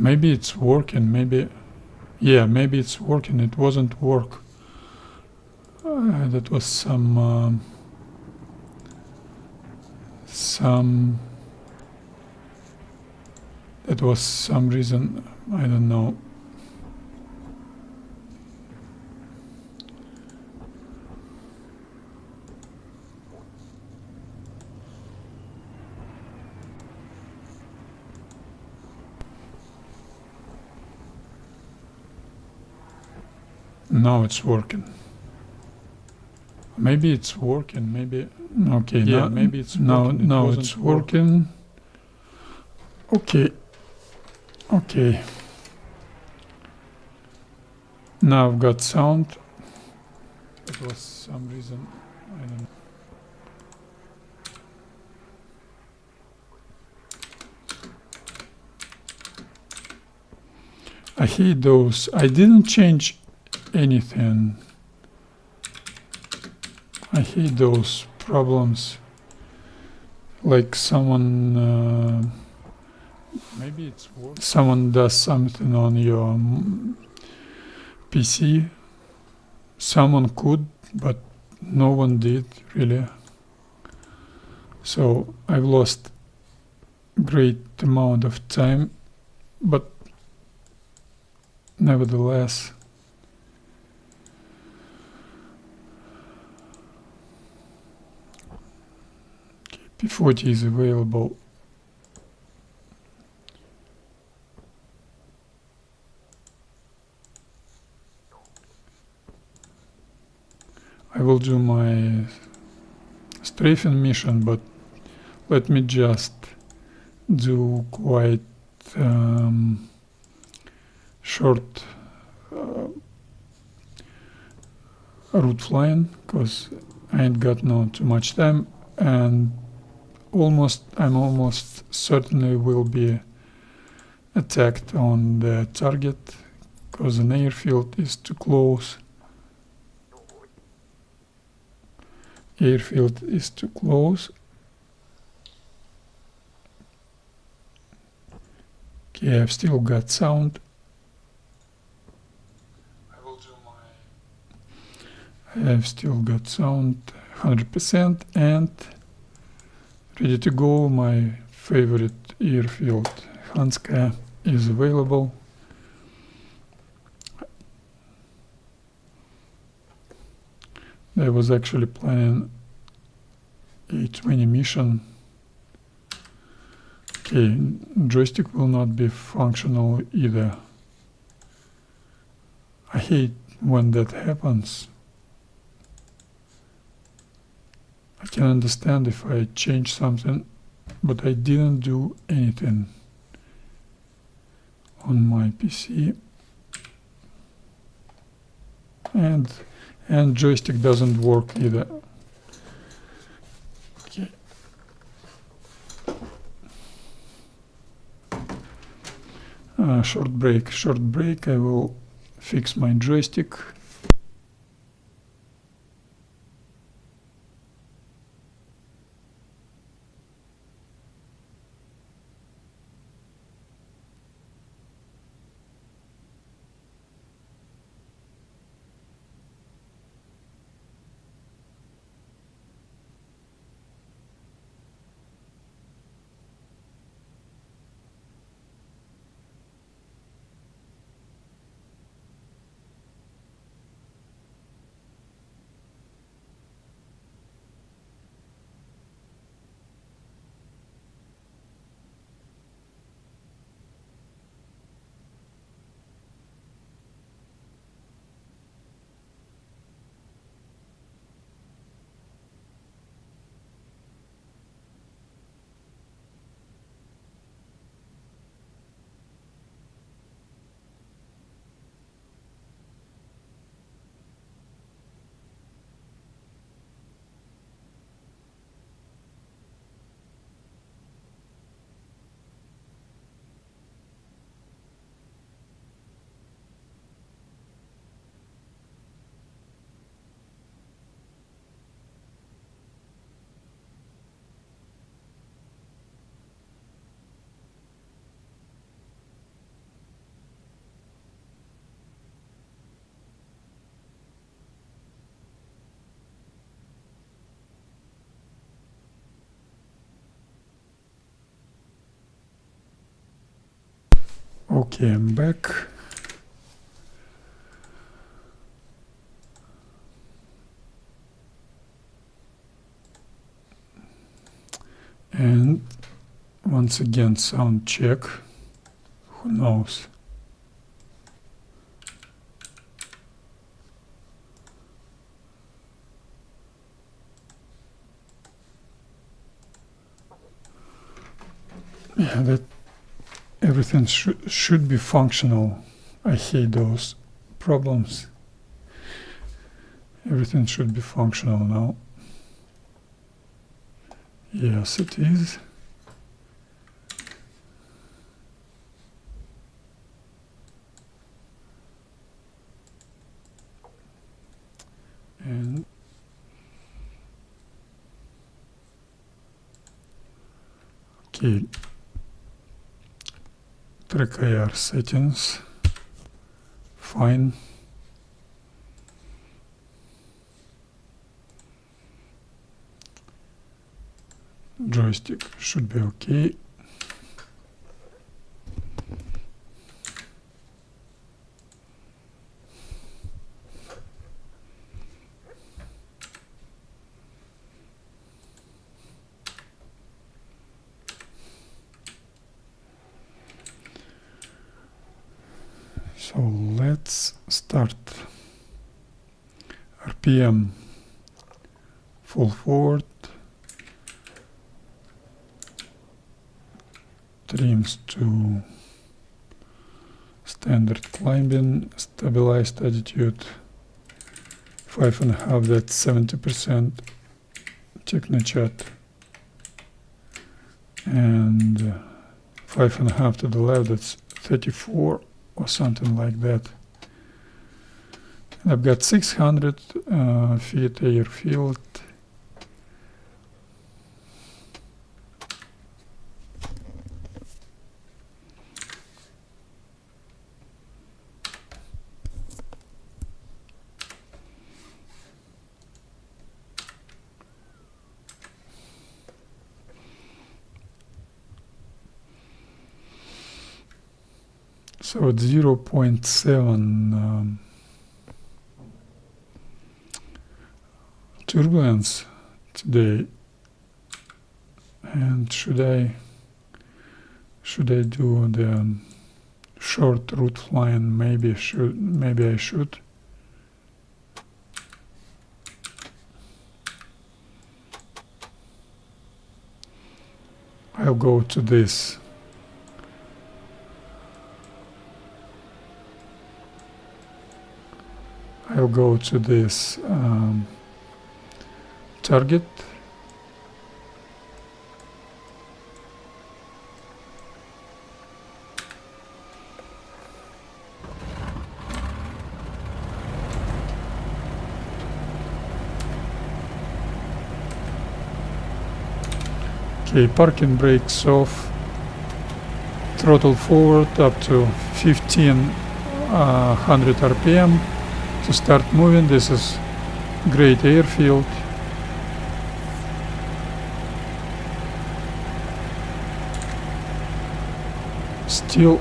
Maybe it's working, maybe... Yeah, maybe it's working. It wasn't work. That was some... That was some reason, I don't know. Now it's working. Maybe it's working, maybe... Okay, yeah, maybe it's working. Now it's working. Okay. Okay. Now I've got sound. It was some reason, I don't know. I hate those. I didn't change anything. I hate those problems. Like someone, maybe it's working. Someone does something on your PC. Someone could, but no one did really. So I've lost great amount of time, but nevertheless, P-40 is available. I will do my strafing mission, but let me just do quite short route flying, because I ain't got too much time, and I'm almost certainly will be attacked on the target, because an airfield is too close. Airfield is too close. Okay, I've still got sound. I've still got sound 100% and ready to go. My favorite airfield, Hanska, is available. I was actually planning a 20 mission. Okay, joystick will not be functional either. I hate when that happens. I can understand if I change something, but I didn't do anything on my PC. And joystick doesn't work either. Okay. Short break, I will fix my joystick. Okay, I'm back. And once again, sound check. Who knows? Yeah, that everything should be functional. I hate those problems. Everything should be functional now. Yes, it is. And okay, track IR settings, fine. Joystick should be okay. So let's start. RPM full forward, trims to standard climbing, stabilized attitude 5.5, that's 70%, technochat, and 5.5 to the left, that's 34 or something like that. I've got 600 feet airfield. So it's 0.7 turbulence today, and should I do the short route flying? Maybe I should. I'll go to this. I'll go to this target. Okay, parking brakes off, throttle forward up to 1500 RPM. To start moving. This is great airfield. Still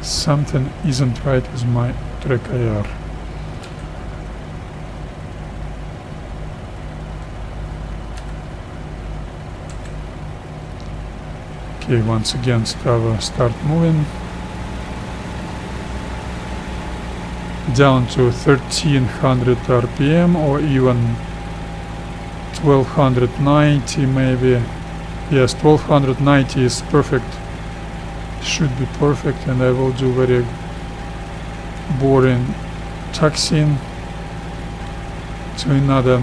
something isn't right with my track IR. Okay, once again start moving. Down to 1300 RPM or even 1290 maybe. Yes, 1290 is perfect. Should be perfect, and I will do very boring taxiing to another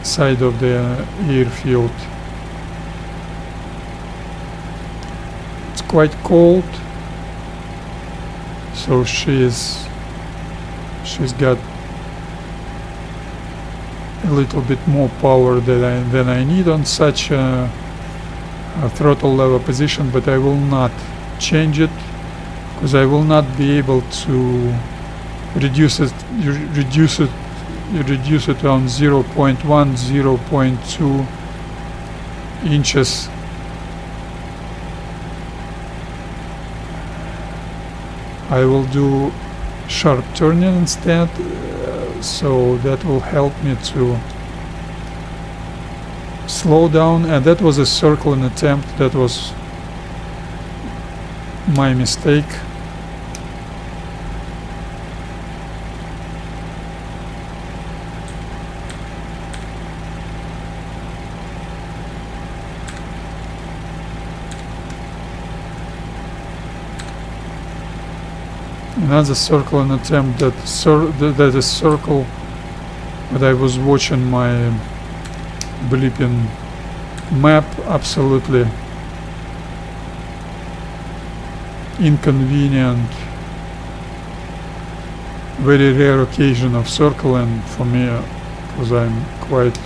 side of the airfield. It's quite cold, so she's got a little bit more power than I need on such a throttle lever position, but I will not change it because I will not be able to reduce it on 0.1, 0.2 inches. I will do sharp turning instead, so that will help me to slow down. And that was a circling attempt. That was my mistake. Another circling attempt, that is circle, but I was watching my bleeping map. Absolutely inconvenient, very rare occasion of circling for me, because I'm quite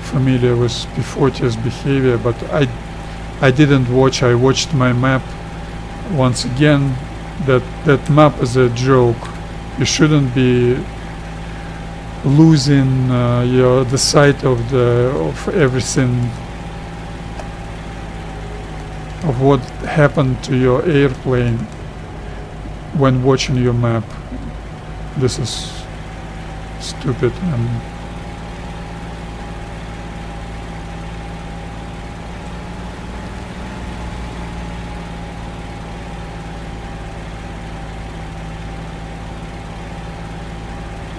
familiar with P-40's behavior, but I didn't watch. I watched my map once again. That map is a joke. You shouldn't be losing the sight of everything, of what happened to your airplane when watching your map. This is stupid. And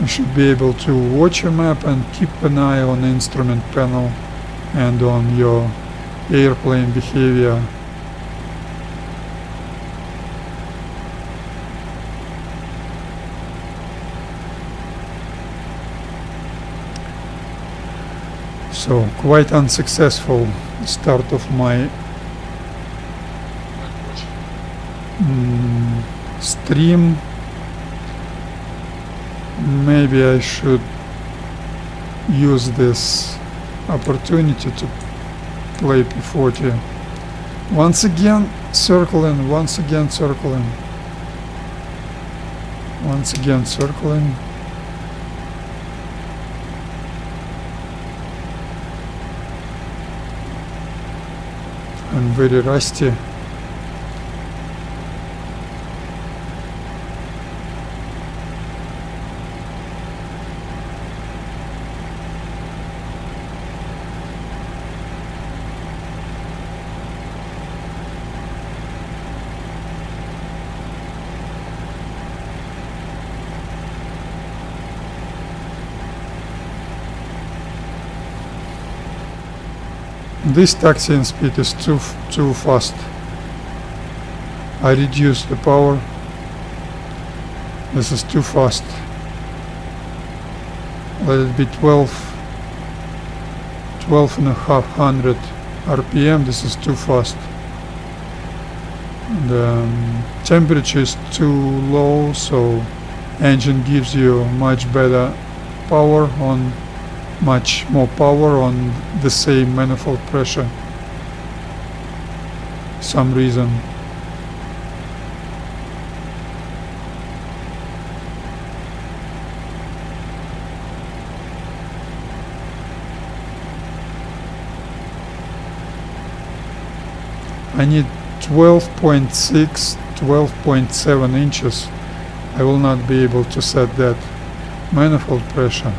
you should be able to watch your map and keep an eye on the instrument panel and on your airplane behavior. So, quite unsuccessful start of my stream. Maybe I should use this opportunity to play P-40. Once again circling, once again circling, once again circling. I'm very rusty. This taxiing speed is too fast. I reduced the power. This is too fast. Let it be 12,500 RPM. This is too fast. The temperature is too low, so engine gives you much better power on much more power on the same manifold pressure. Some reason. I need 12.6, 12.7 inches. I will not be able to set that manifold pressure.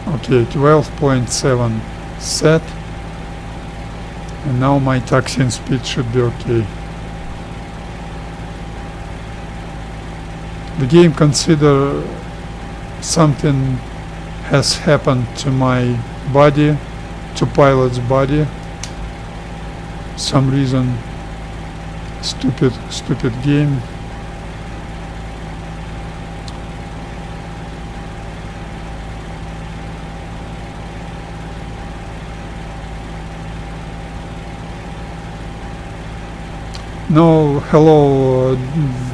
Okay, 12.7 set, and now my taxiing speed should be okay. The game consider something has happened to my body, to pilot's body. Some reason, stupid game. No, hello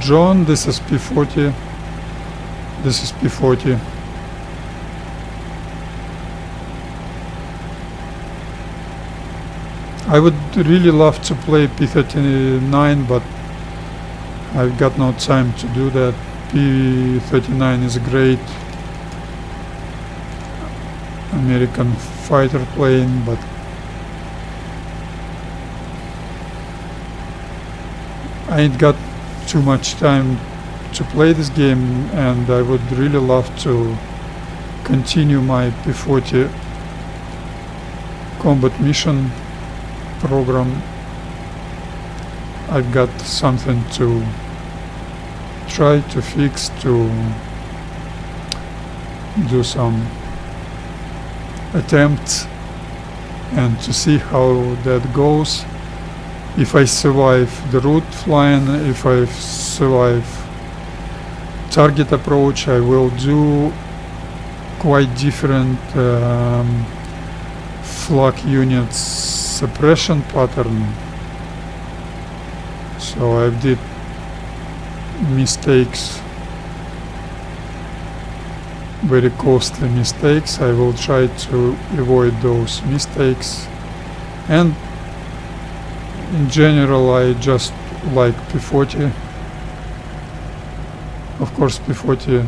John, this is P-40. This is P-40. I would really love to play P-39, but I've got no time to do that. P-39 is great American fighter plane, but I ain't got too much time to play this game, and I would really love to continue my P-40 combat mission program. I've got something to try to fix, to do some attempts and to see how that goes. If I survive the route flying, if I survive target approach, I will do quite different flak units suppression pattern. So I did mistakes, very costly mistakes. I will try to avoid those mistakes, and in general I just like P-40. Of course P-40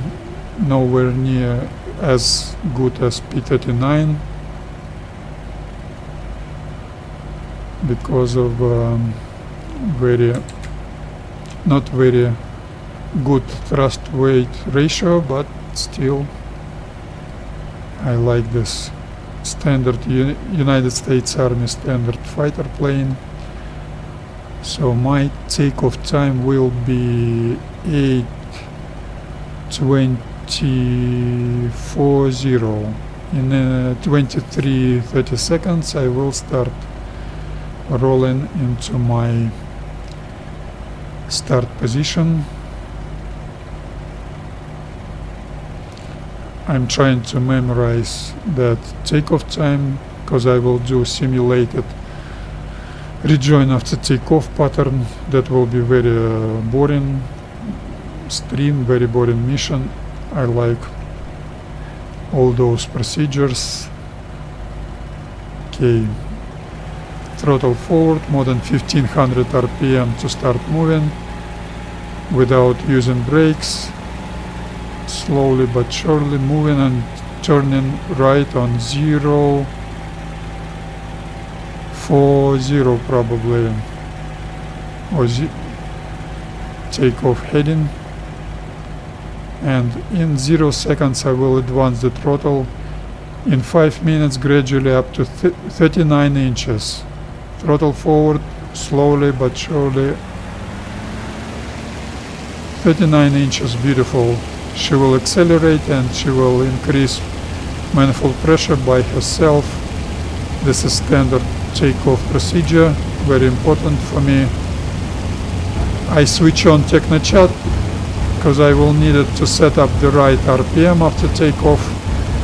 nowhere near as good as P-39 because of not very good thrust weight ratio, but still I like this standard United States Army standard fighter plane. So my takeoff time will be 8:24.0. In 23:30 seconds I will start rolling into my start position. I'm trying to memorize that takeoff time because I will do simulated rejoin after takeoff pattern. That will be very boring stream, very boring mission. I like all those procedures. Okay, throttle forward, more than 1500 RPM to start moving without using brakes. Slowly but surely moving and turning right on 040 probably, or takeoff heading, and in 0 seconds I will advance the throttle. In 5 minutes gradually up to 39 inches. Throttle forward, slowly but surely. 39 inches, beautiful. She will accelerate and she will increase manifold pressure by herself. This is standard takeoff procedure, very important for me. I switch on TechnoChat because I will need it to set up the right RPM after takeoff.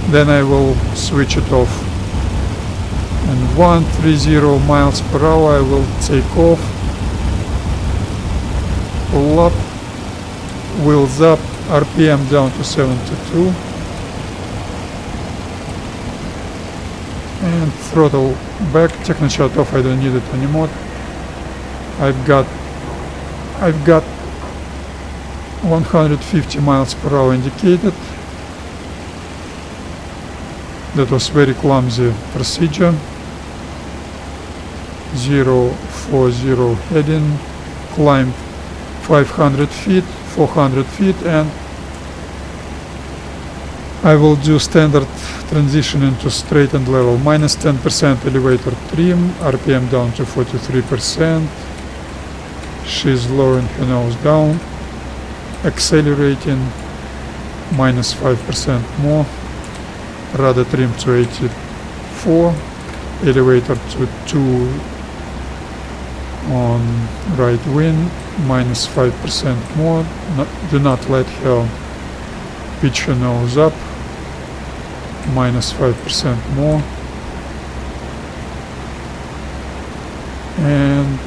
Then I will switch it off. And 130 miles per hour I will take off. Pull up, wheels up, RPM down to 72. And throttle back, TechnoChat off, I don't need it anymore. I've got 150 miles per hour indicated. That was very clumsy procedure. 040 heading, climb 500 feet, 400 feet, and I will do standard transition into straight and level. Minus 10% elevator trim, RPM down to 43%. She's lowering her nose down, accelerating, minus 5% more. Rudder trim to 84, elevator to 2 on right wing, minus 5% more. Do not let her pitch her nose up, minus 5% more. And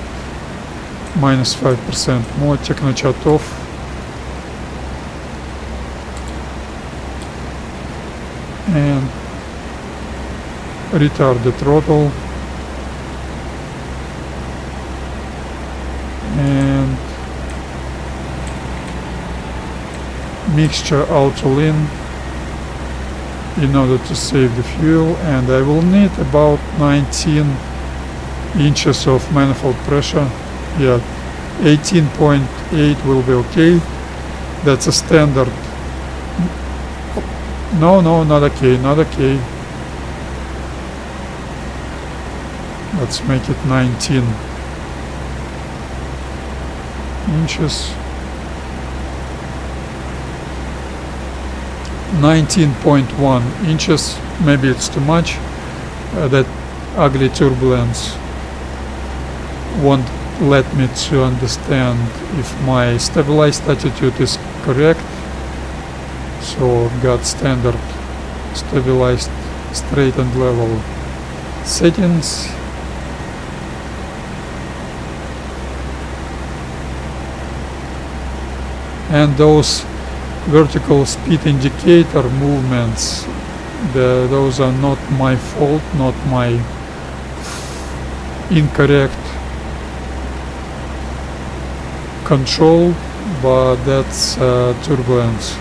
minus 5% more. TechnoChat off. And retard the throttle, and mixture auto lean, in order to save the fuel, and I will need about 19 inches of manifold pressure. Yeah, 18.8 will be okay. That's a standard. No, not okay, not okay. Let's make it 19 inches. 19.1 inches, maybe it's too much. That ugly turbulence won't let me to understand if my stabilized attitude is correct. So I've got standard stabilized straight and level settings. And those vertical speed indicator movements, those are not my fault, not my incorrect control, but that's turbulence.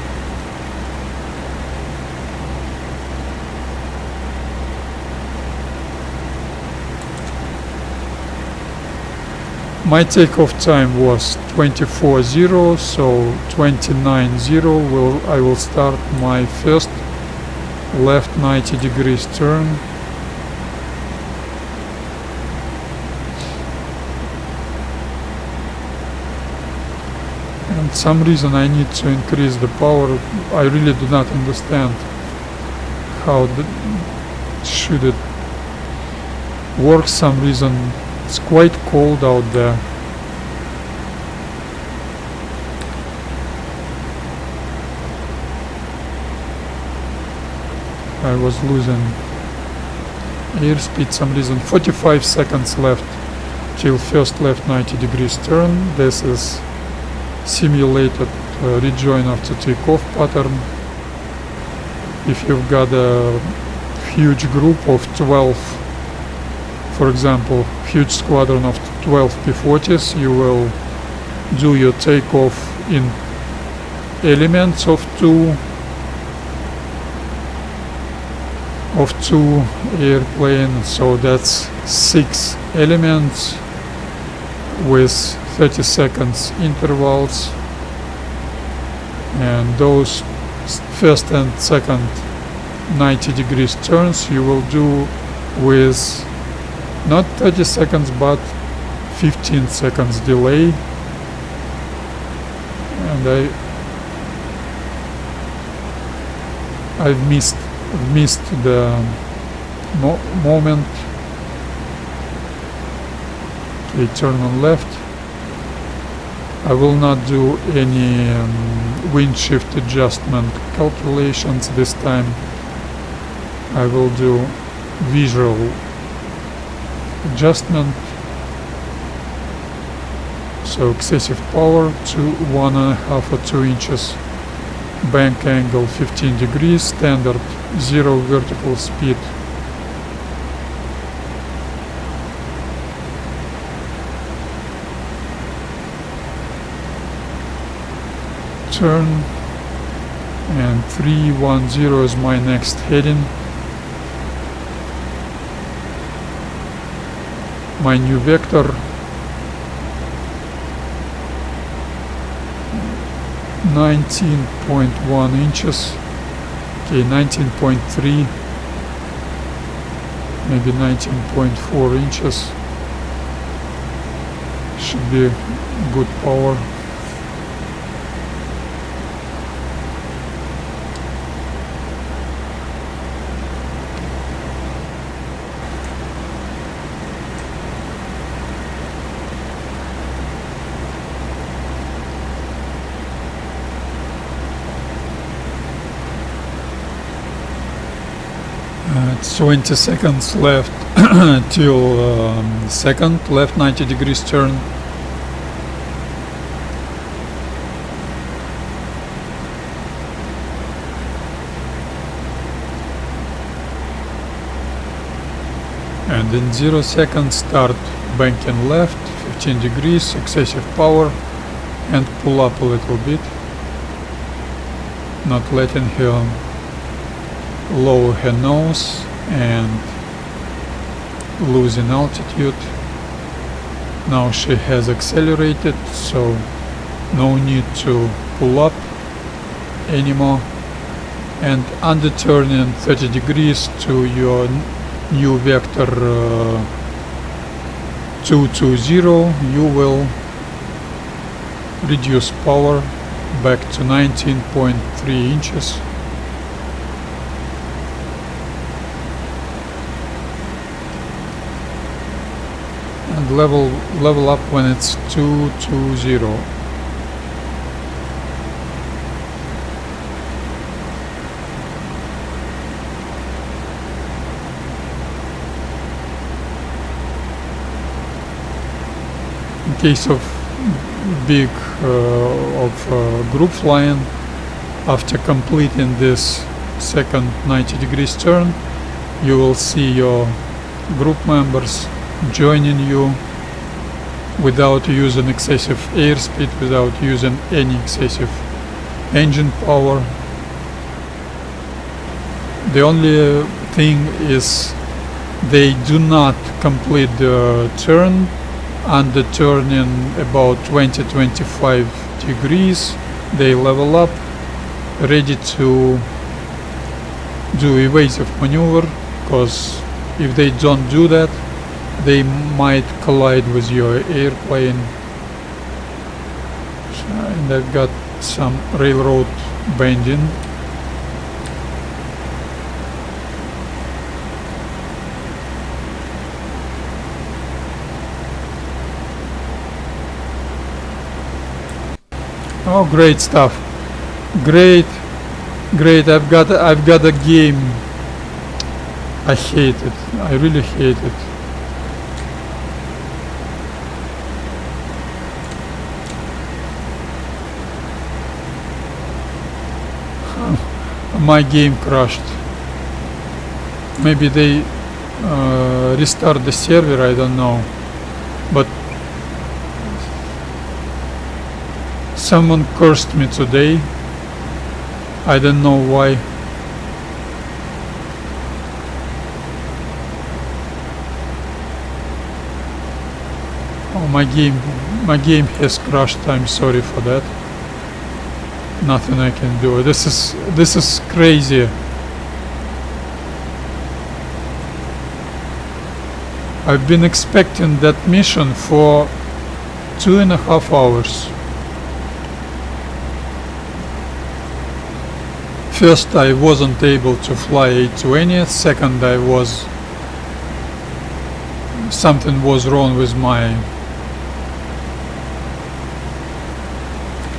My takeoff time was 24.0, so 29.0 I will start my first left 90 degrees turn. And some reason I need to increase the power. I really do not understand how should it work. Some reason it's quite cold out there. I was losing airspeed some reason. 45 seconds left till first left 90 degrees turn. This is simulated rejoin after takeoff pattern. If you've got a huge group of 12, for example, huge squadron of 12 P-40s, you will do your takeoff in elements of two airplanes, so that's 6 elements with 30 seconds intervals, and those first and second 90 degrees turns you will do with not 30 seconds but 15 seconds delay. And I've missed the moment. Okay, turn on left. I will not do any wind shift adjustment calculations this time. I will do visual adjustment. So excessive power to 1.5 or 2 inches. Bank angle 15 degrees. Standard 0 vertical speed. Turn, and 310 is my next heading. My new vector, 19.1 inches. Okay, 19.3, maybe 19.4 inches. Should be good power. It's 20 seconds left till second left 90 degrees turn. And in 0 seconds start banking left 15 degrees, excessive power, and pull up a little bit, not letting her lower her nose and losing altitude. Now she has accelerated, so no need to pull up anymore. And under turning 30 degrees to your new vector 220, you will reduce power back to 19.3 inches. And level up when it's 220. In case of big group flying, after completing this second 90 degrees turn, you will see your group members joining you without using excessive airspeed, without using any excessive engine power. The only thing is they do not complete the turn under turning about 20-25 degrees. They level up, ready to do evasive maneuver, because if they don't do that, they might collide with your airplane. And I've got some railroad bending. Oh, great stuff! Great. I've got a game. I hate it. I really hate it. My game crashed. Maybe they restart the server, I don't know. But someone cursed me today. I don't know why. Oh, my game has crashed. I'm sorry for that. Nothing I can do. This is crazy. I've been expecting that mission for 2.5 hours. First, I wasn't able to fly A20. Second, something was wrong with my...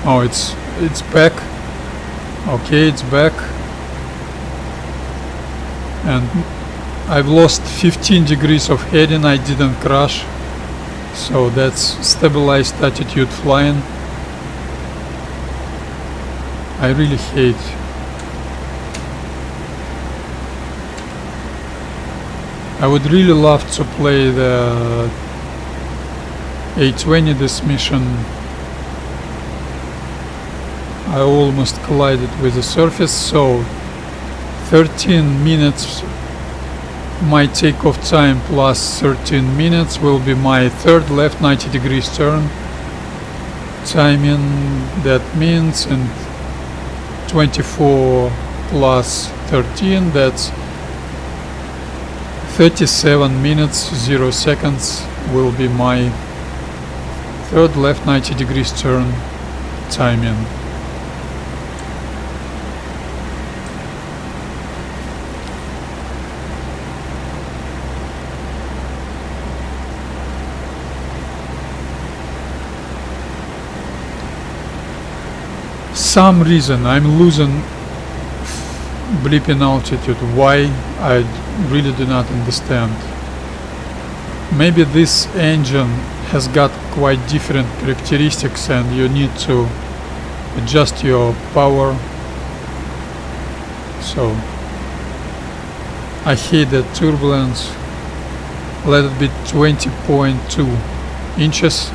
Oh, it's back. Okay, it's back. And I've lost 15 degrees of heading. I didn't crash. So that's stabilized attitude flying. I really hate. I would really love to play the A20 this mission. I almost collided with the surface, so 13 minutes my takeoff time plus 13 minutes will be my third left 90 degrees turn timing. That means in 24 plus 13, that's 37 minutes 0 seconds will be my third left 90 degrees turn timing. Some reason I'm losing bleeping altitude. Why? I really do not understand. Maybe this engine has got quite different characteristics and you need to adjust your power. So I hate that turbulence. Let it be 20.2 inches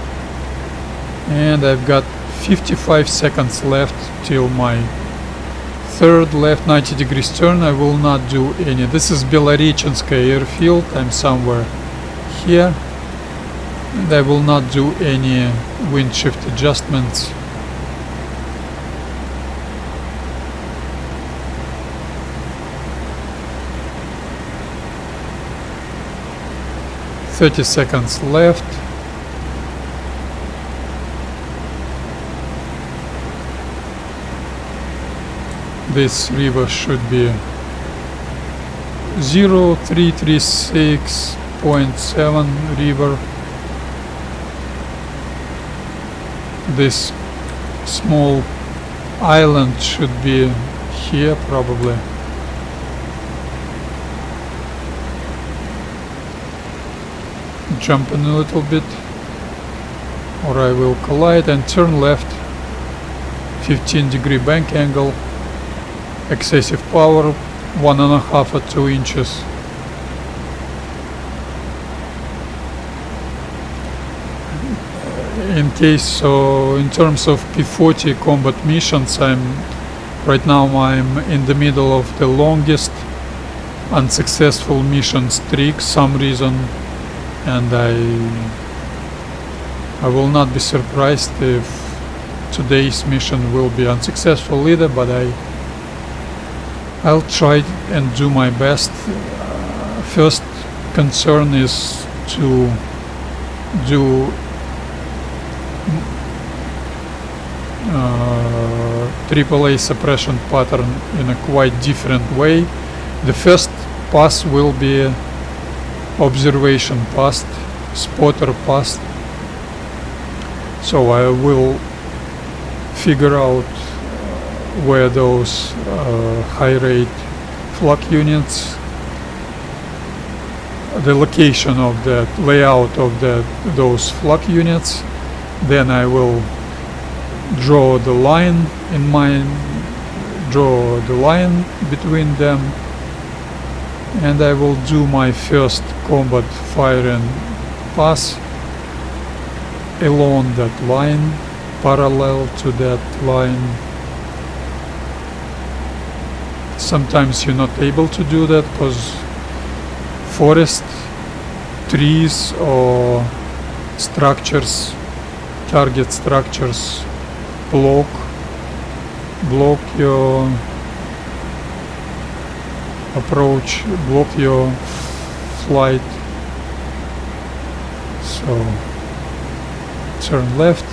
and I've got 55 seconds left till my third left 90 degrees turn. I will not do any. This is Belorechensky airfield. I'm somewhere here. And I will not do any wind shift adjustments. "30 seconds left. This river should be 0336.7 river. This small island should be here probably. Jump in a little bit or I will collide and turn left. 15-degree bank angle. Excessive power 1.5 or 2 inches. In case, so in terms of P-40 combat missions, right now I'm in the middle of the longest unsuccessful mission streak, some reason, and I will not be surprised if today's mission will be unsuccessful either, but I'll try and do my best. First concern is to do AAA suppression pattern in a quite different way. The first pass will be observation pass, spotter pass. So I will figure out where those high rate flak units, the location of that layout of those flak units. Then I will draw the line in mind, draw the line between them, and I will do my first combat firing pass along that line, parallel to that line. Sometimes you're not able to do that because forest, trees or structures, target structures block your approach, block your flight. So turn left.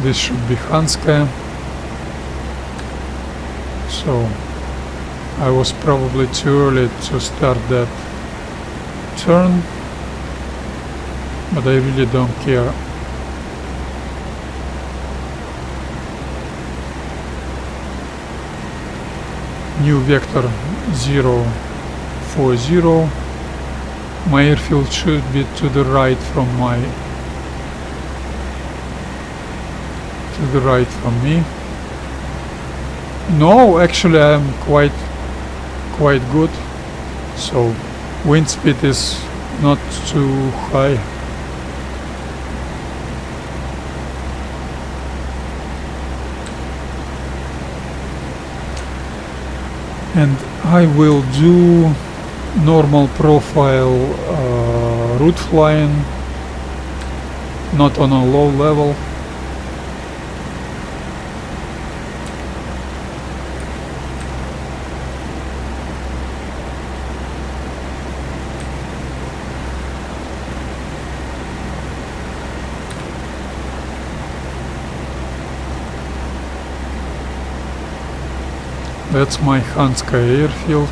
This should be Hanskaya. So I was probably too early to start that turn, but I really don't care. New vector 040. My airfield should be to the right from me. No, actually I'm quite good. So wind speed is not too high. And I will do normal profile route flying, not on a low level. That's my Hanskaya airfield.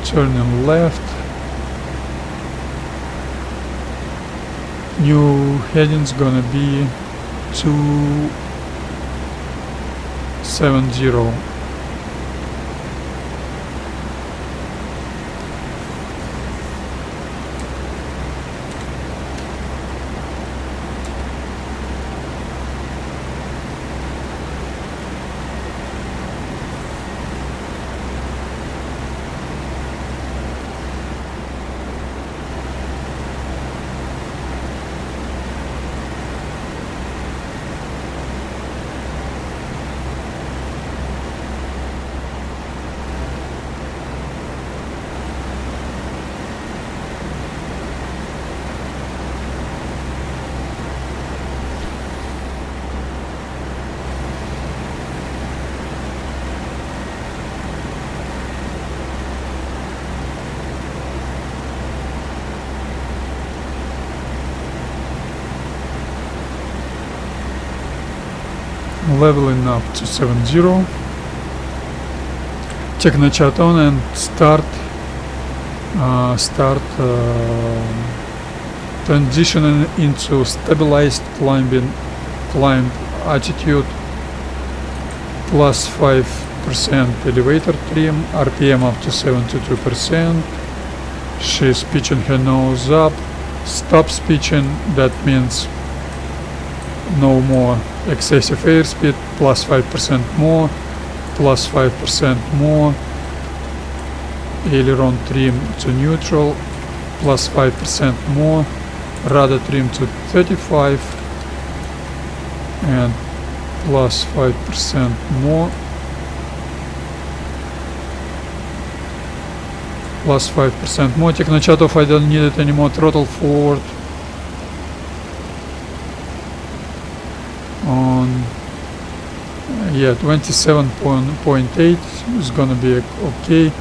Turning left. New heading's gonna be 270. leveling up to 70. Technochat on and start transitioning into stabilized climb attitude, plus 5% elevator trim, RPM up to 72%. She's pitching her nose up, stops pitching, that means no more excessive airspeed, plus 5% more, plus 5% more, aileron trim to neutral, plus 5% more, rudder trim to 35, and plus 5% more, plus 5% more. Technochat off, I don't need it anymore. Throttle forward on 27.8 is gonna be okay.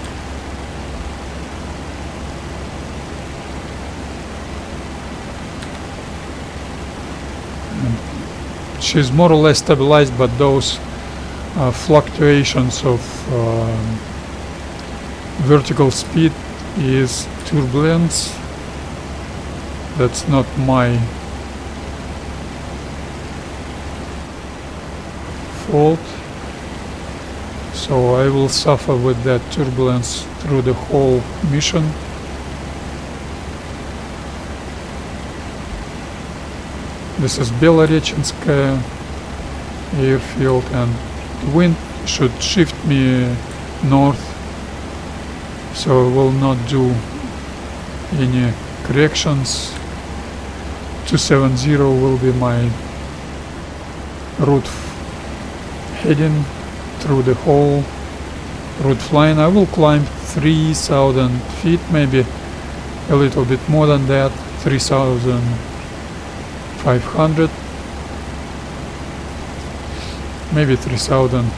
She's more or less stabilized, but those fluctuations of vertical speed is turbulence. That's not my fault, so I will suffer with that turbulence through the whole mission. This is Belorechensky airfield, and the wind should shift me north, so I will not do any corrections. 270 will be my route heading through the whole route flying. I will climb 3,000 feet, maybe a little bit more than that, 3,500, maybe 3,000.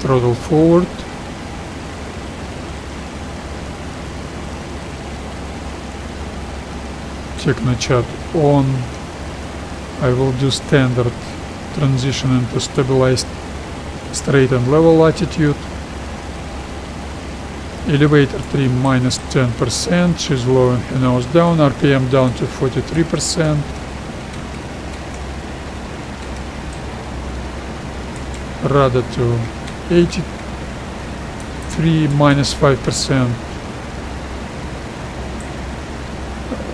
Throttle forward. Technochat on. I will do standard transition into stabilized straight and level attitude. Elevator trim minus 10%. She's lowering her nose down. RPM down to 43%. Rudder to 83, minus 5%.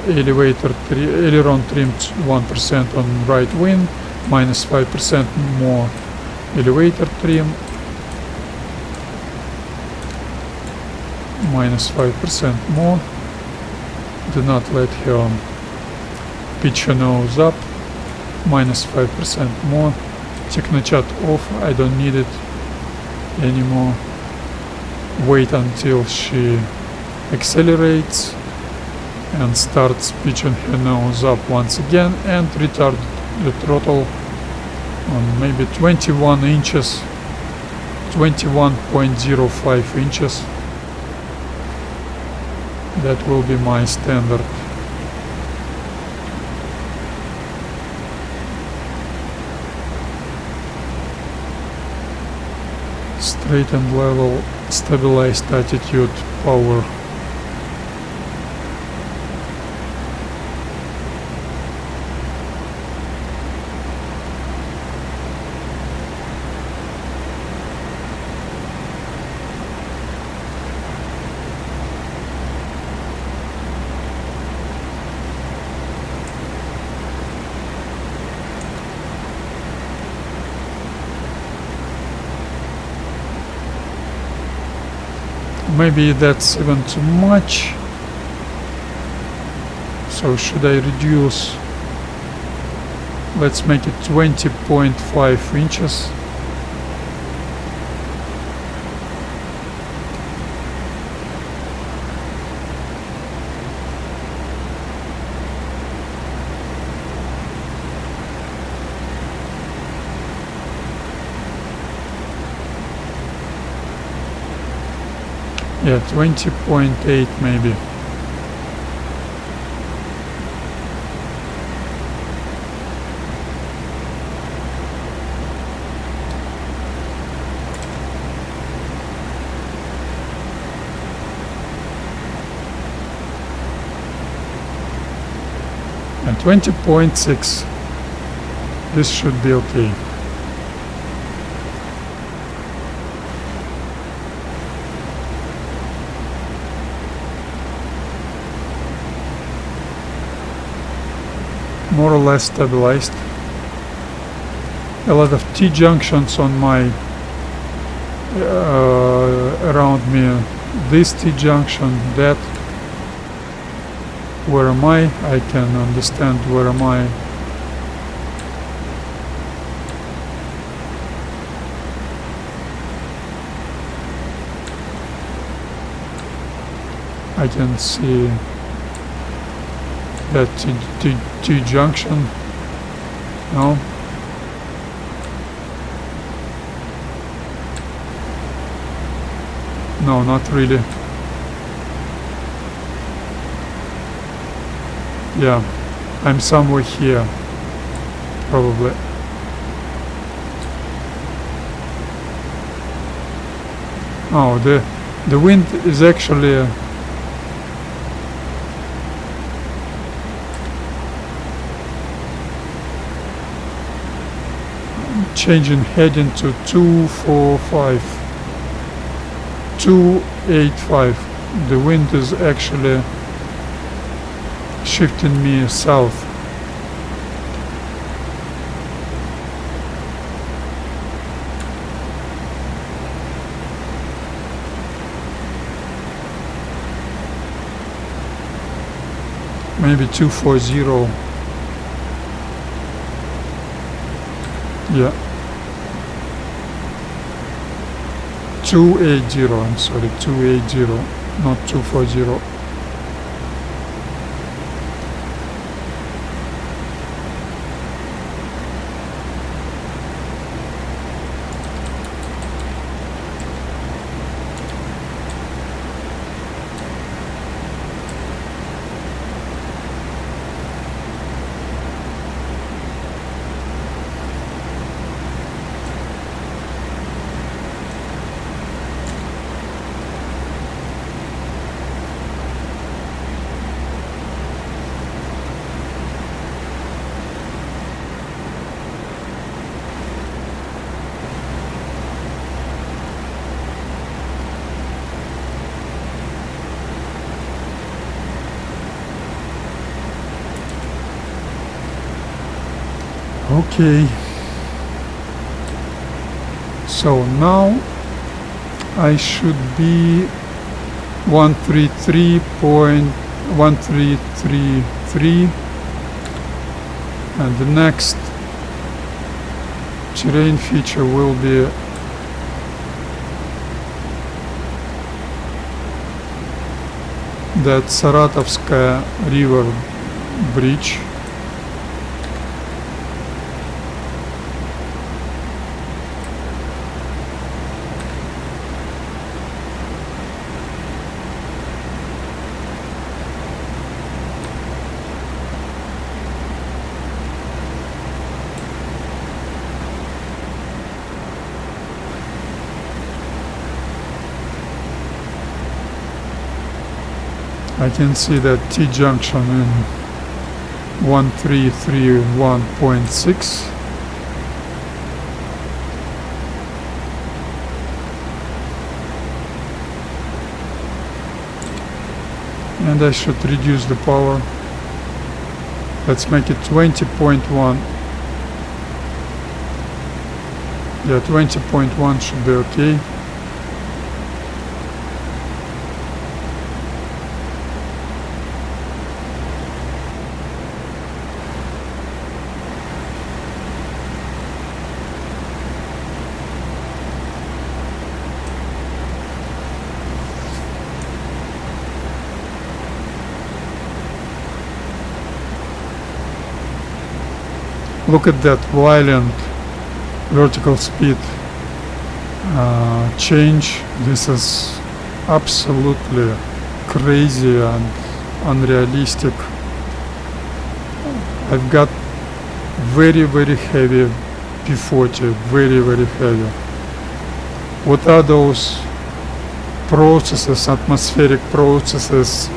Aileron trimmed 1% on right wing, minus 5% more elevator trim, minus 5% more. Do not let her pitch her nose up, minus 5% more. Technochat off, I don't need it anymore. Wait until she accelerates and starts pitching her nose up once again, and retard the throttle on maybe 21 inches, 21.05 inches. That will be my standard. Straight and level, stabilized attitude, power. Maybe that's even too much. So should I reduce? Let's make it 20.5 inches. Yeah, 20.8 maybe. And 20.6. This should be okay. More or less stabilized. A lot of T-junctions on my around me. This T-junction, that. Where am I? I can understand where am I. I can see that T-junction. No. No, not really. Yeah, I'm somewhere here, probably. Oh, the wind is actually changing heading to 245, 285. The wind is actually shifting me south. Maybe 240. Yeah. 280, I'm sorry, 280, not 240. Okay, so now I should be 133.1333, and the next terrain feature will be that Saratovskaya river bridge. I can see that T-junction in 1331.6. And I should reduce the power. Let's make it 20.1. Yeah, 20.1 should be okay. Look at that violent vertical speed change. This is absolutely crazy and unrealistic. I've got very heavy P-40, very heavy. What are those processes, atmospheric processes,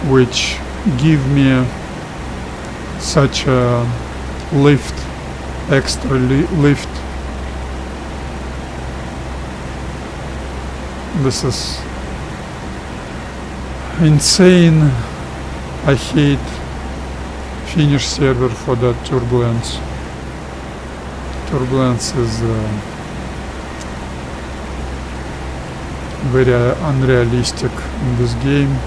which give me such a lift, extra lift? This is insane. I hate Finnish server for that turbulence. Turbulence is very unrealistic in this game.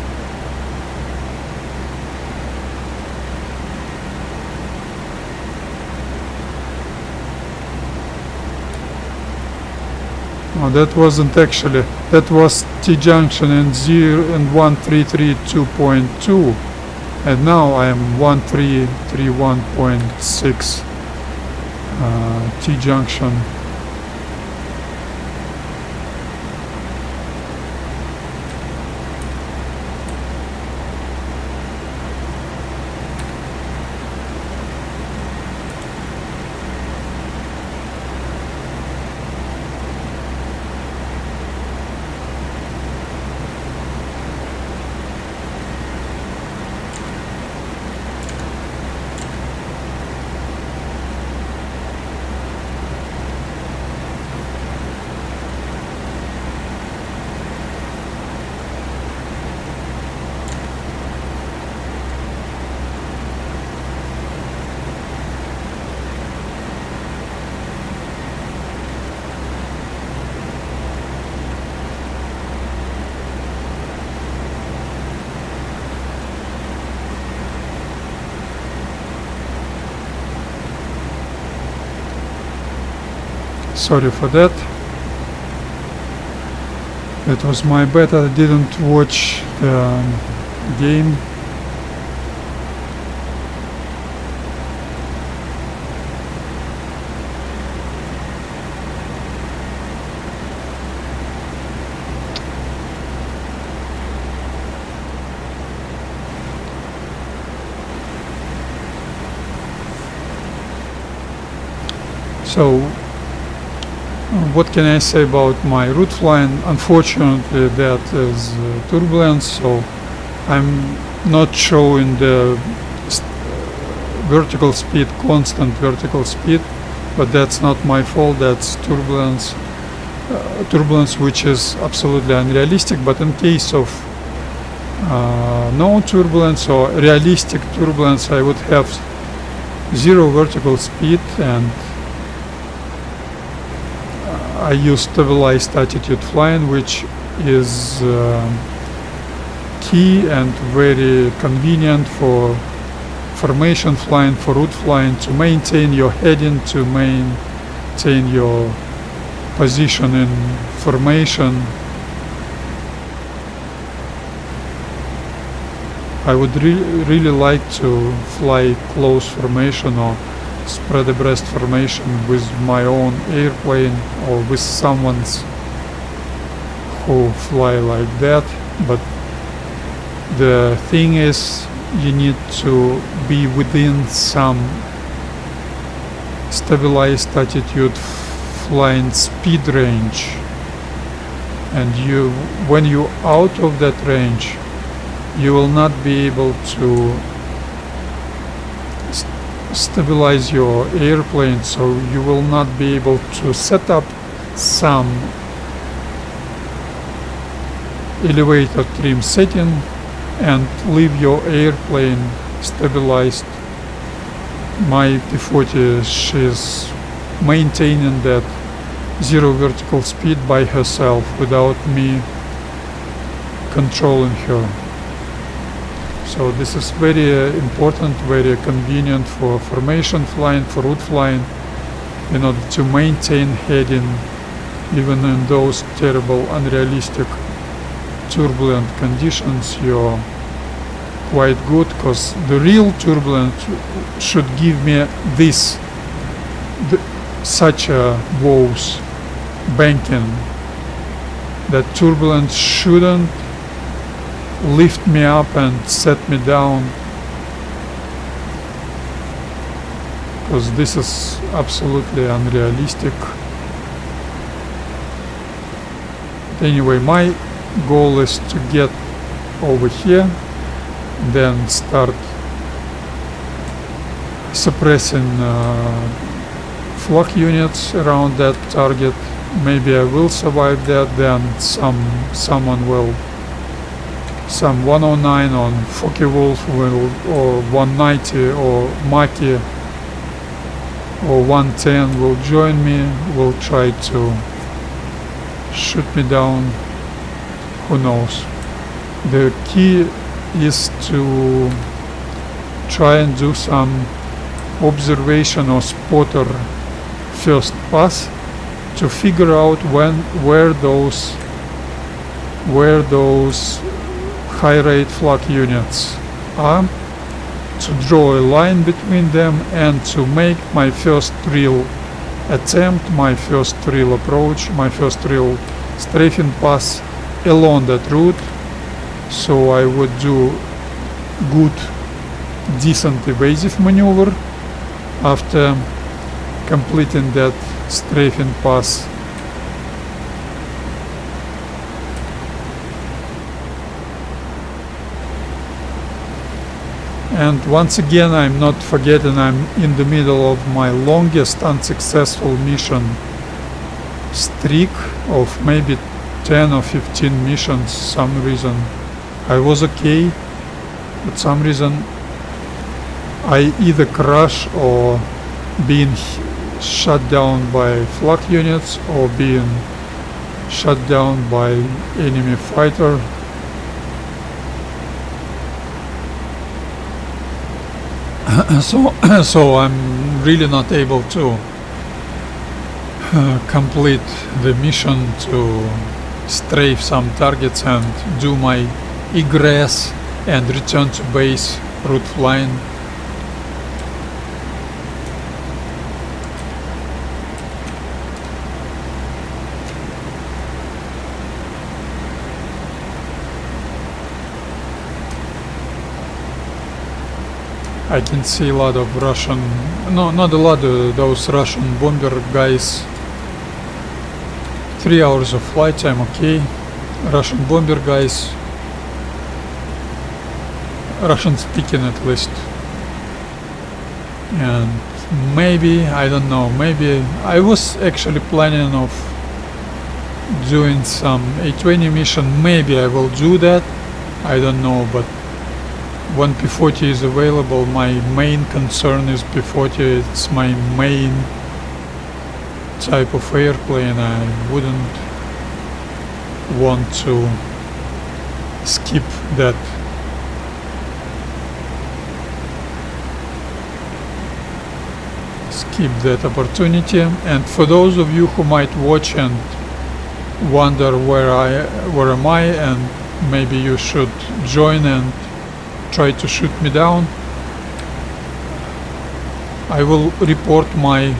Oh, that wasn't actually, that was T-junction and 1332.2, and now I am 1331.6 T-junction. Sorry for that. It was my bad. I didn't watch the game. So what can I say about my route flying? Unfortunately, that is turbulence, so I'm not showing the vertical speed, constant vertical speed, but that's not my fault. That's turbulence, which is absolutely unrealistic. But in case of no turbulence or realistic turbulence, I would have 0 vertical speed, and I use stabilized attitude flying, which is key and very convenient for formation flying, for route flying, to maintain your heading, to maintain your position in formation. I would really like to fly close formation or spread abreast formation with my own airplane or with someone's who fly like that, but the thing is, you need to be within some stabilized attitude flying speed range, and when you're out of that range, you will not be able to stabilize your airplane, so you will not be able to set up some elevator trim setting and leave your airplane stabilized. My P-40, she's maintaining that 0 vertical speed by herself without me controlling her. So this is very important, very convenient for formation flying, for route flying, in order to maintain heading even in those terrible, unrealistic, turbulent conditions. You're quite good, because the real turbulence should give me this, such a woes banking that turbulence shouldn't lift me up and set me down, because this is absolutely unrealistic. But anyway, my goal is to get over here, then start suppressing flak units around that target. Maybe I will survive that, then someone will, some 109 on Focke-Wulf will, or 190 or Maki or 110 will join me, will try to shoot me down, who knows. The key is to try and do some observation or spotter first pass to figure out where those high rate flak units are, to draw a line between them and to make my first real attempt, my first real approach, my first real strafing pass along that route. So I would do good, decent evasive maneuver after completing that strafing pass. And once again, I'm not forgetting I'm in the middle of my longest unsuccessful mission streak of maybe 10 or 15 missions. Some reason I was okay, but some reason I either crash or being shut down by flak units or being shut down by enemy fighter. So I'm really not able to complete the mission to strafe some targets and do my egress and return to base route flying. I can see a lot of Russian, no, not a lot of those Russian bomber guys. 3 hours of flight time, okay. Russian bomber guys, Russian speaking at least. And maybe, I don't know, maybe I was actually planning of doing some A20 mission. Maybe I will do that, I don't know, but when P-40 is available, my main concern is P-40. It's my main type of airplane. I wouldn't want to skip that. Skip that opportunity. And for those of you who might watch and wonder where am I, and maybe you should join and try to shoot me down, I will report my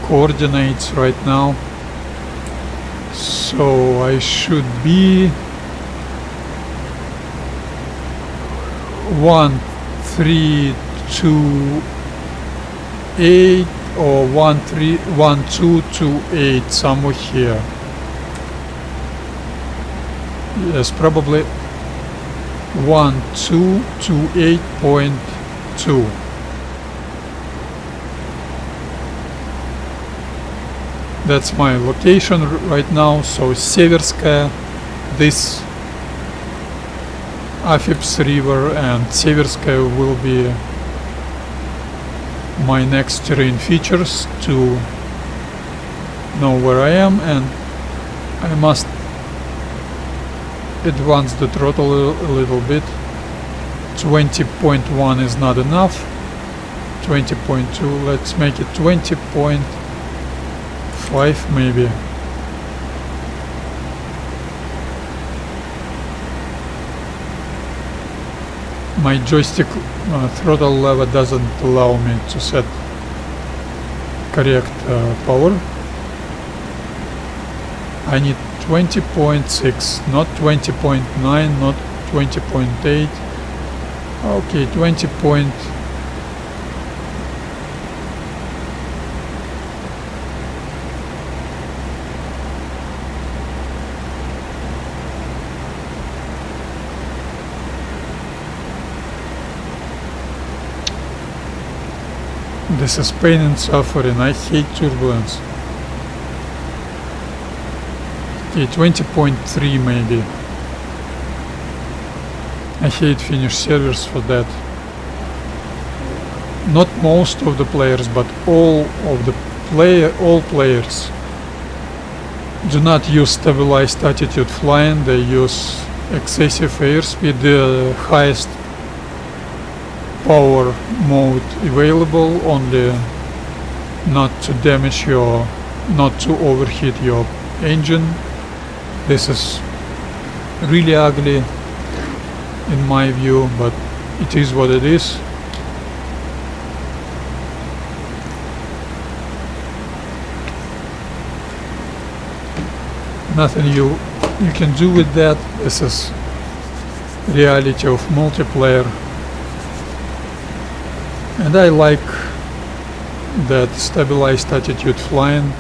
coordinates right now. So I should be 1328 or 1228, somewhere here. Yes, probably 1228.2. That's my location right now. So Severskaya, this Afips river and Severskaya will be my next terrain features to know where I am, and I must advance the throttle a little bit. 20.1 is not enough. 20.2, let's make it 20.5 maybe. My joystick throttle lever doesn't allow me to set correct power. I need 20.6, not 20.9, not 20.8. Okay, 20 point. This is pain and suffering. I hate turbulence. Okay, 20.3 maybe. I hate Finnish servers for that. Not most of the players, but all players do not use stabilized attitude flying. They use excessive airspeed, the highest power mode available, only not to damage your, not to overheat your engine. This is really ugly in my view, but it is what it is. Nothing you can do with that. This is reality of multiplayer. And I like that stabilized attitude flying,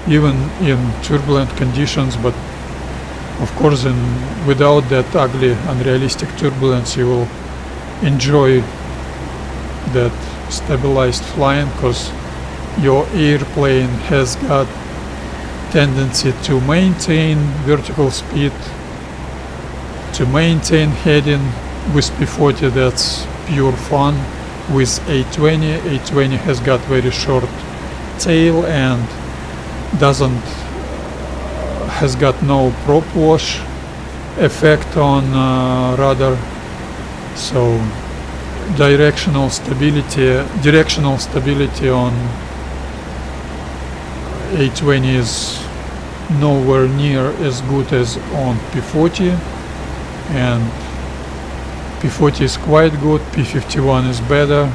even in turbulent conditions, but of course without that ugly, unrealistic turbulence you will enjoy that stabilized flying, because your airplane has got tendency to maintain vertical speed, to maintain heading. With P-40 that's pure fun. With A-20 has got very short tail and has got no prop wash effect on rudder, so directional stability on A-20 is nowhere near as good as on P-40, and P-40 is quite good, P-51 is better.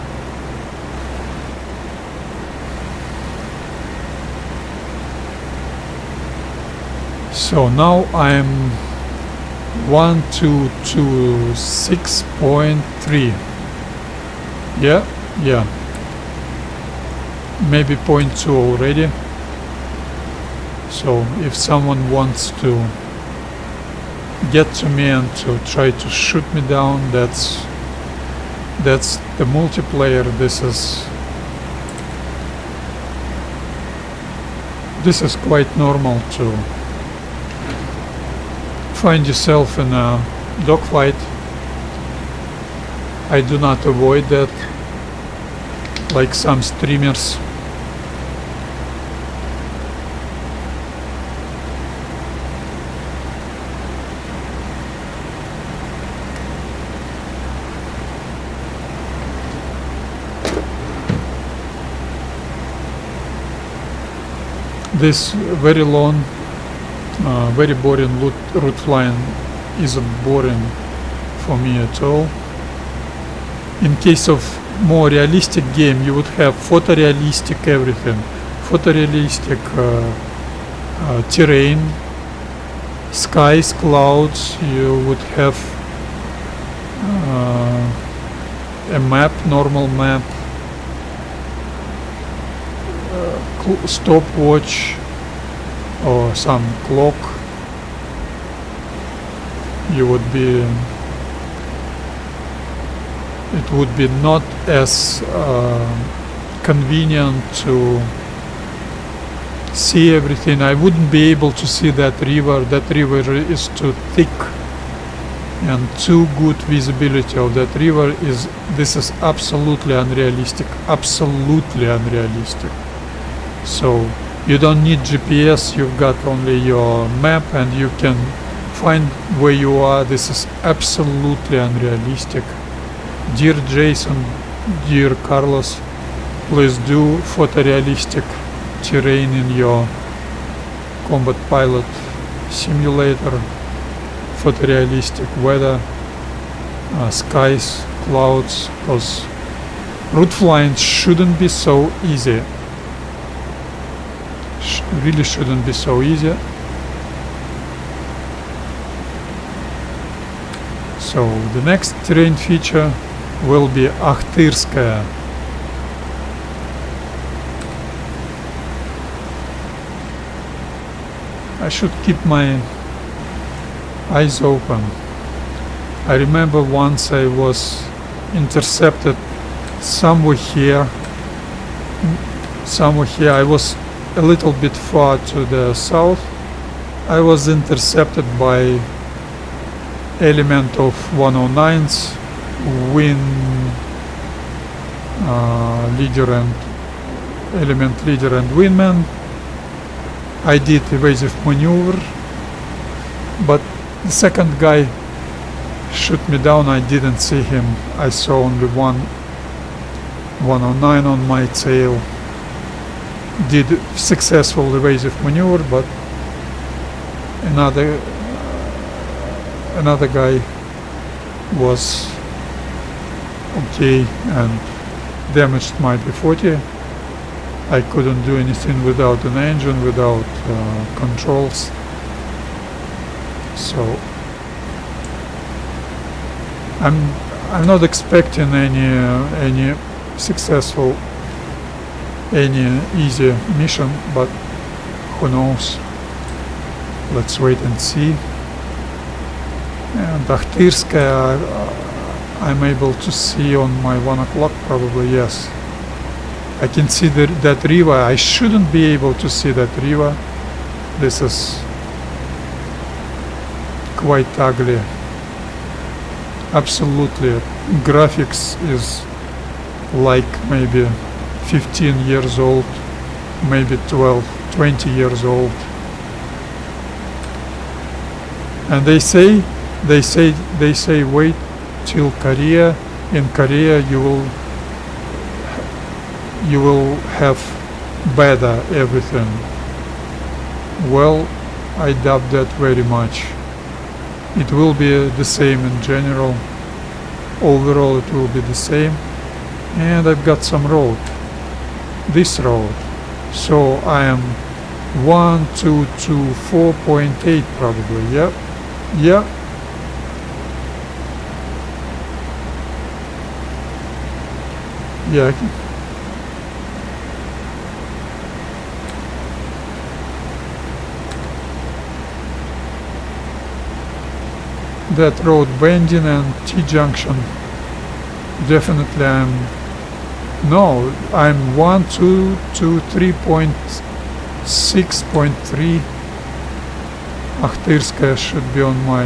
So now I'm 1226.3. Yeah, maybe 0.2 already. So if someone wants to get to me and to try to shoot me down, that's the multiplayer. This is quite normal to find yourself in a dogfight. I do not avoid that like some streamers. This very long, very boring route flying isn't boring for me at all. In case of more realistic game, you would have photorealistic everything, photorealistic terrain, skies, clouds. You would have a map, normal map, stopwatch or some clock. It would be not as convenient to see everything. I wouldn't be able to see that river. That river is too thick, and too good visibility of that river this is absolutely unrealistic. So you don't need GPS, you've got only your map and you can find where you are. This is absolutely unrealistic. Dear Jason, dear Carlos, please do photorealistic terrain in your combat pilot simulator, photorealistic weather, skies, clouds, because route flying shouldn't be so easy. Really shouldn't be so easy. So the next terrain feature will be Ахтырская. I should keep my eyes open. I remember once I was intercepted somewhere here. I was a little bit far to the south. I was intercepted by element of 109s, wing leader and element leader and wingman. I did evasive maneuver, but the second guy shoot me down. I didn't see him. I saw only one 109 on my tail. Did successful evasive maneuver, but another guy was okay and damaged my P-40. I couldn't do anything without an engine, without controls. So I'm not expecting any successful, any easy mission, but who knows? Let's wait and see. And Ахтырская, I'm able to see on my 1 o'clock probably, yes. I can see that river. I shouldn't be able to see that river. This is quite ugly. Absolutely. Graphics is like maybe 15 years old, maybe 12, 20 years old. And they say wait till Korea. In Korea you will have better everything. Well, I doubt that very much. It will be the same in general. Overall it will be the same. And I've got some road. This road. So I am 1224.8 probably. Yeah. Yeah. Yeah. That road bending and T-junction. Definitely I'm 1223.6.3. Ахтырская should be on my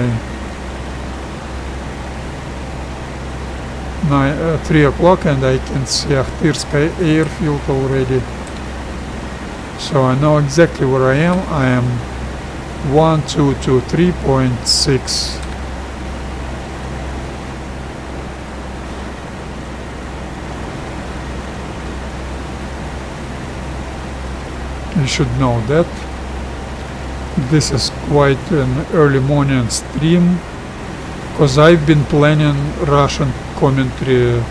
3 o'clock, and I can see Ахтырская airfield already. So I know exactly where I am. I am 1223.6. You should know that. This is quite an early morning stream, because I've been planning Russian commentary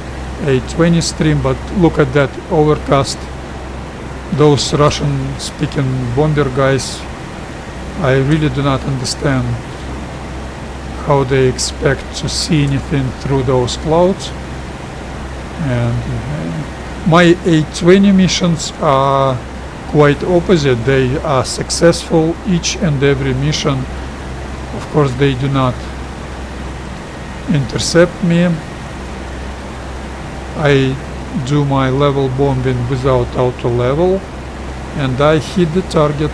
A20 stream, but look at that overcast. Those Russian speaking bomber guys, I really do not understand how they expect to see anything through those clouds. And my A20 missions are quite opposite. They are successful each and every mission. Of course they do not intercept me. I do my level bombing without auto level and I hit the target.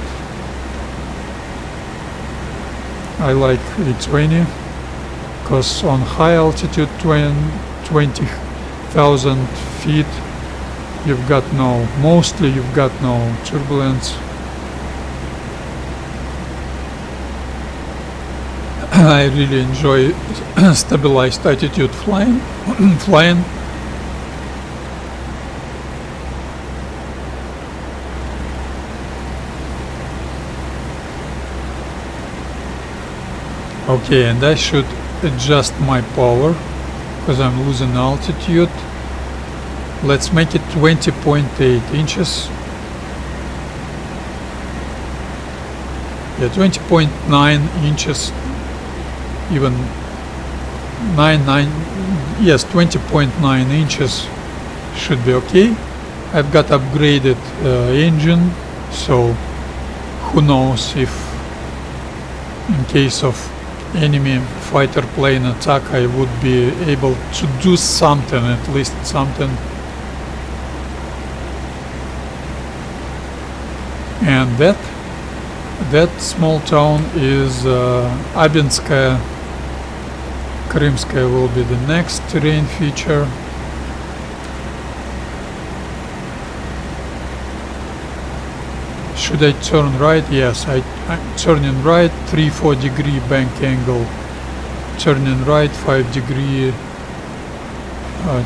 I like A20 because on high altitude 20,000 feet you've got mostly turbulence. I really enjoy stabilized altitude flying. Okay, and I should adjust my power because I'm losing altitude. Let's make it 20.8 inches. Yeah, 20.9 inches, even 20.9 inches should be okay. I've got upgraded engine, so who knows if in case of enemy fighter plane attack I would be able to do something, at least something. And that small town is Abinskaya. Krymskaya will be the next terrain feature. Should I turn right? Yes, I'm turning right, 3-4 degree bank angle. Turning right, 5 degree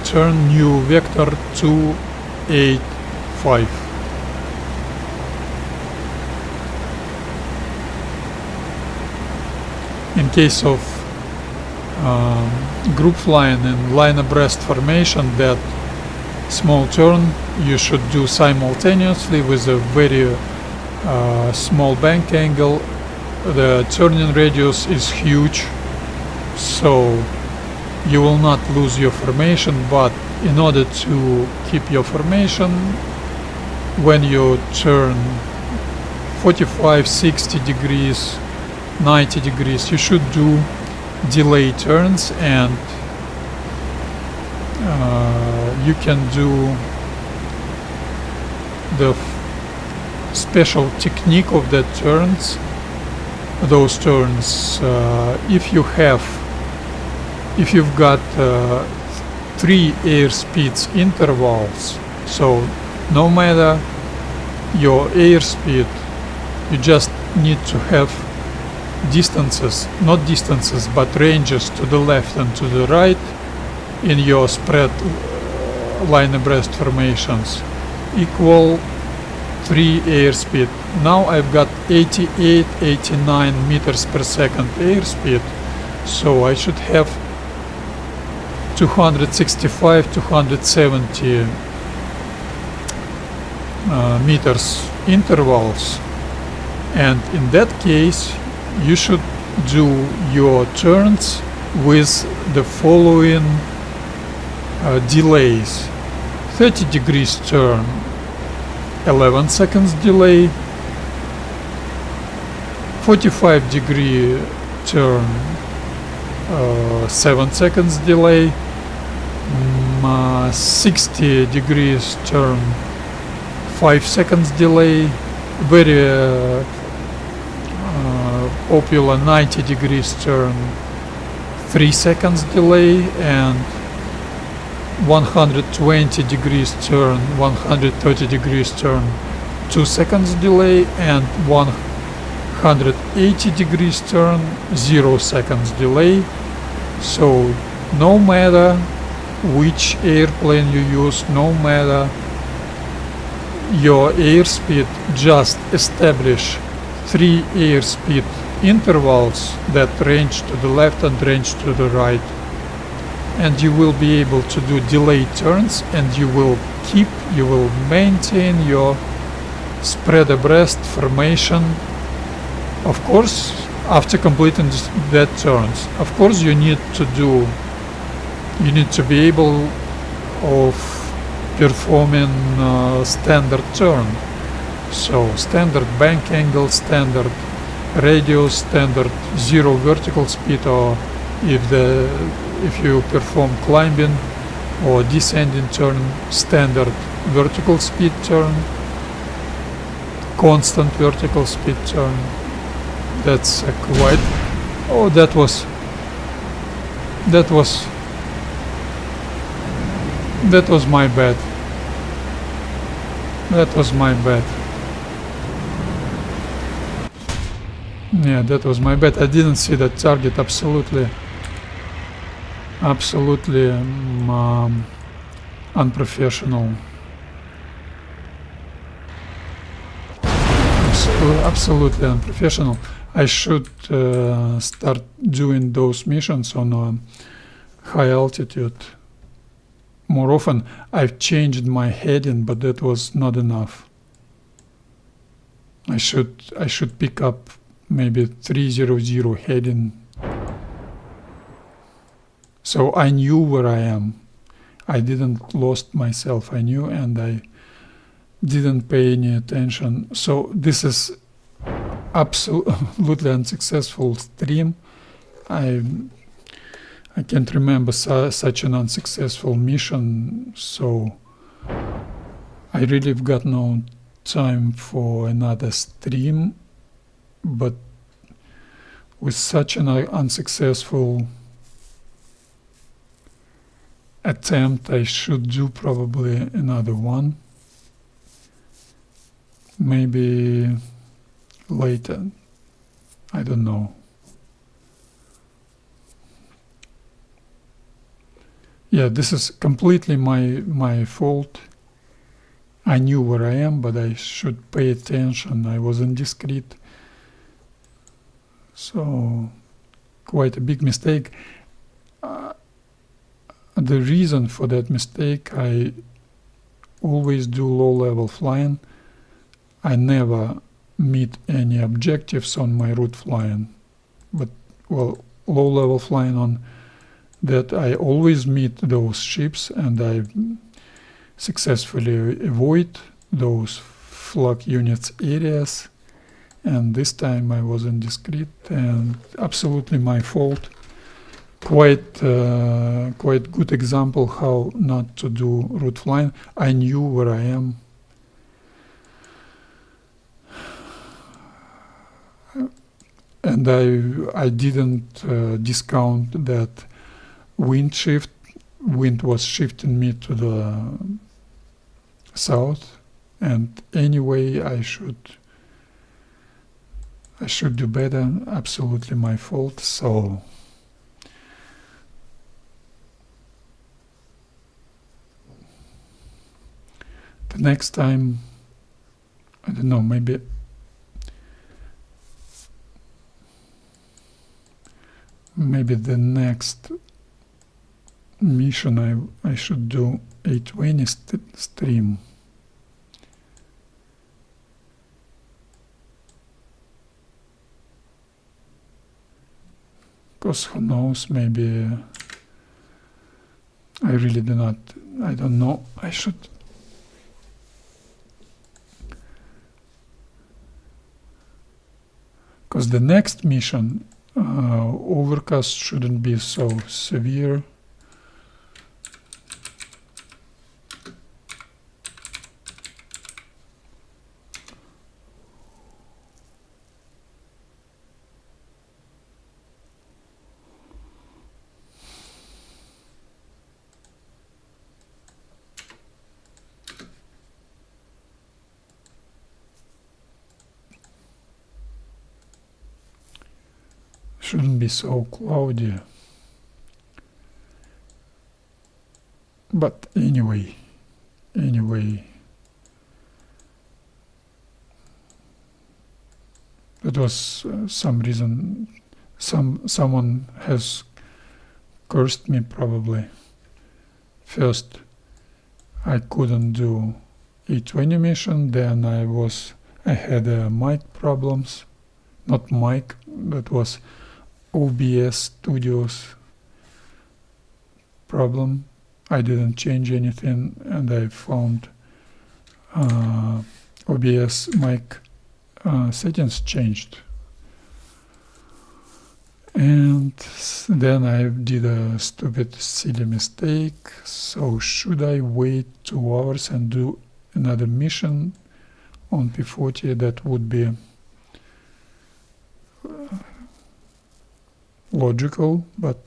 turn, new vector 285. In case of group flying in line abreast formation, that small turn you should do simultaneously with a very small bank angle. The turning radius is huge, so you will not lose your formation, but in order to keep your formation, when you turn 45, 60 degrees, 90 degrees, you should do delay turns, and you can do the special technique of that turns. Those turns, if you've got 3 airspeeds intervals, so no matter your airspeed, you just need to have distances, not distances, but ranges to the left and to the right in your spread line abreast formations equal 3 airspeed. Now I've got 88, 89 meters per second airspeed, so I should have 265, 270 meters intervals, and in that case you should do your turns with the following delays: 30 degrees turn, 11 seconds delay, 45 degree turn, 7 seconds delay, 60 degrees turn, 5 seconds delay, very popular 90 degrees turn, 3 seconds delay, and 120 degrees turn, 130 degrees turn, 2 seconds delay, and 180 degrees turn, 0 seconds delay. So no matter which airplane you use, no matter your airspeed, just establish 3 airspeed intervals that range to the left and range to the right, and you will be able to do delayed turns, and you will maintain your spread abreast formation. Of course, after completing that turns, of course you need to be able of performing standard turn. So standard bank angle, standard radius, standard 0 vertical speed, or if you perform climbing or descending turn, standard vertical speed turn, constant vertical speed turn. That's quite. Oh, that was my bad. That was my bad. Yeah, that was my bad. I didn't see that target. Absolutely unprofessional. Absolutely unprofessional. I should start doing those missions on high altitude more often. I've changed my heading, but that was not enough. I should pick up maybe 300 heading. So I knew where I am. I didn't lost myself. I knew, and I didn't pay any attention. So this is absolutely unsuccessful stream. I can't remember such an unsuccessful mission, so I really have got no time for another stream, but with such an unsuccessful attempt, I should do probably another one. Maybe later. I don't know. Yeah, this is completely my fault. I knew where I am, but I should pay attention. I was indiscreet. So, quite a big mistake. The reason for that mistake, I always do low-level flying. I never meet any objectives on my route flying. But, well, low-level flying on that, I always meet those ships, and I successfully avoid those flak units areas. And this time I was indiscreet, and absolutely my fault. Quite good example how not to do route flying. I knew where I am. And I didn't discount that wind shift. Wind was shifting me to the south, and anyway I should do better. Absolutely my fault. So the next time, I don't know, maybe the next mission I should do A20 stream. Because who knows, maybe I really I don't know, I should. Because the next mission, overcast shouldn't be so severe. Shouldn't be so cloudy. But anyway, that was some reason. Someone has cursed me probably. First, I couldn't do A20 mission. Then I had mic problems. Not mic, that was OBS Studios problem. I didn't change anything, and I found OBS mic settings changed. And then I did a stupid, silly mistake. So should I wait 2 hours and do another mission on P-40? That would be logical, but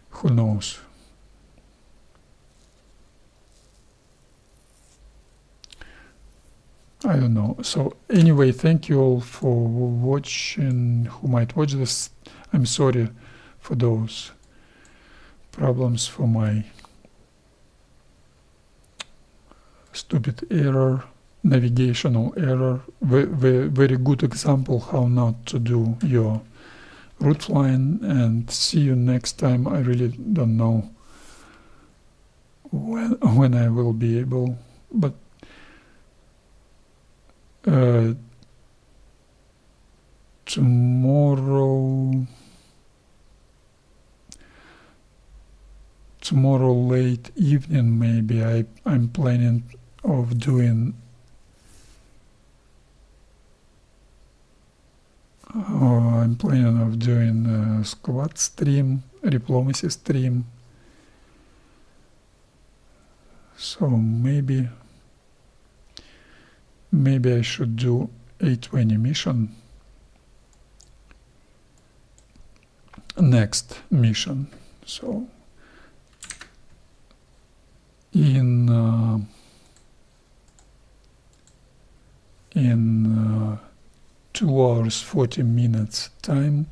who knows? I don't know. So anyway, thank you all for watching, who might watch this. I'm sorry for those problems, for my stupid error, navigational error. Very good example how not to do your route flying, and see you next time. I really don't know when I will be able, but tomorrow tomorrow late evening maybe I'm planning of doing squad stream, diplomacy stream. So maybe I should do A20 mission. Next mission. So in 2 hours 40 minutes time,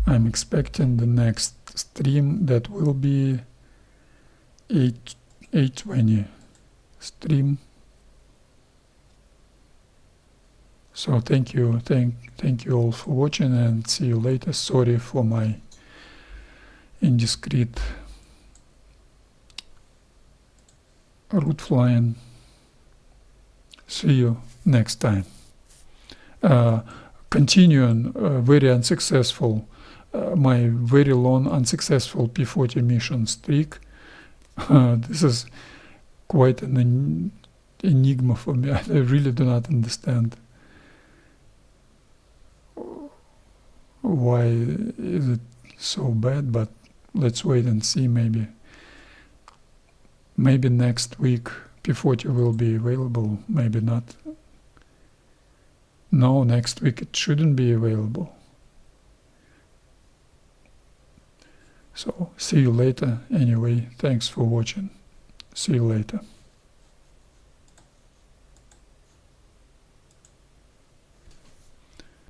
I'm expecting the next stream that will be 820 stream. So thank you all for watching, and see you later. Sorry for my indiscreet route flying. See you next time. Continuing very unsuccessful, my very long unsuccessful P-40 mission streak. This is quite an enigma for me. I really do not understand why is it so bad, but let's wait and see. Maybe next week P-40 will be available, maybe not. No, next week it shouldn't be available. So see you later. Anyway, thanks for watching. See you later.